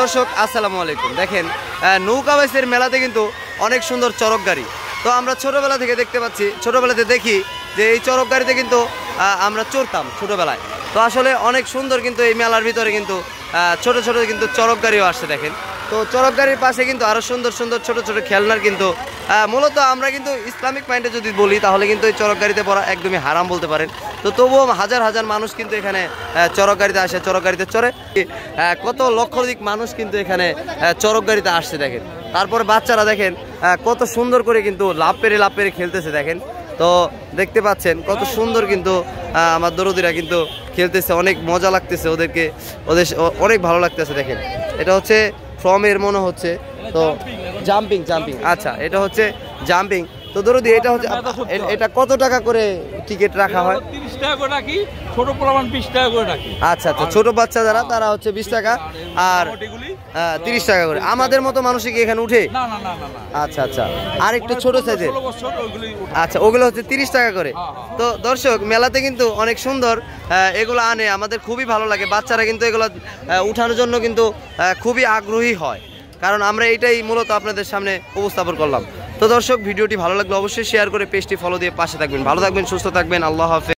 দর্শক আসসালামু আলাইকুম। দেখেন নৌকা বাইচের মেলাতে কিন্তু অনেক সুন্দর চরক গাড়ি। তো আমরা ছোটোবেলা থেকে দেখতে পাচ্ছি, ছোটোবেলাতে দেখি যে এই চরক গাড়িতে কিন্তু আমরা চড়তাম ছোটোবেলায়। তো আসলে অনেক সুন্দর কিন্তু এই মেলার ভিতরে কিন্তু ছোট ছোট কিন্তু চরক গাড়িও আসছে দেখেন। তো চরক গাড়ির পাশে কিন্তু আরও সুন্দর সুন্দর ছোট ছোট খেলনার কিন্তু মূলত আমরা কিন্তু ইসলামিক মাইন্ডে যদি বলি তাহলে কিন্তু এই চরক গাড়িতে পড়া একদমই হারাম বলতে পারেন। তো তবুও হাজার হাজার মানুষ কিন্তু এখানে চরক গাড়িতে আসে, চরক গাড়িতে চড়ে। কত লক্ষাধিক মানুষ কিন্তু এখানে চরক গাড়িতে আসছে দেখেন। তারপরে বাচ্চারা দেখেন কত সুন্দর করে কিন্তু লাভ পেরে খেলতেছে দেখেন। তো দেখতে পাচ্ছেন কত সুন্দর কিন্তু আমার দরদিরা কিন্তু খেলতেছে, অনেক মজা লাগতেছে ওদের অনেক ভালো লাগতেছে দেখেন। এটা হচ্ছে ফ্রমের মনে হচ্ছে, তো জাম্পিং আচ্ছা এটা হচ্ছে জাম্পিং। তো দরদি এটা হচ্ছে এটা কত টাকা করে টিকিট রাখা হয়? 30 টাকা করে রাখি, ছোট পোলাপান 20 টাকা করে রাখি। আচ্ছা আচ্ছা, ছোট বাচ্চা যারা তারা হচ্ছে 20 টাকা আর 30 টাকা করে। আমাদের মতো মানুষই কি এখানে উঠে? না না না না। আচ্ছা আচ্ছা, আর একটু ছোট সাইজের আচ্ছা ওগুলো হচ্ছে 30 টাকা করে। তো দর্শক মেলাতে কিন্তু অনেক সুন্দর এগুলো আনে, আমাদের খুবই ভালো লাগে। বাচ্চারা কিন্তু এগুলো উঠানোর জন্য কিন্তু খুবই আগ্রহী হয়, কারণ আমরা এইটাই মূলত আপনাদের সামনে উপস্থাপন করলাম। তো দর্শক ভিডিওটি ভালো লাগলে অবশ্যই শেয়ার করে পেজটি ফলো দিয়ে পাশে থাকবেন। ভালো থাকবেন, সুস্থ থাকবেন, আল্লাহ হাফেজ।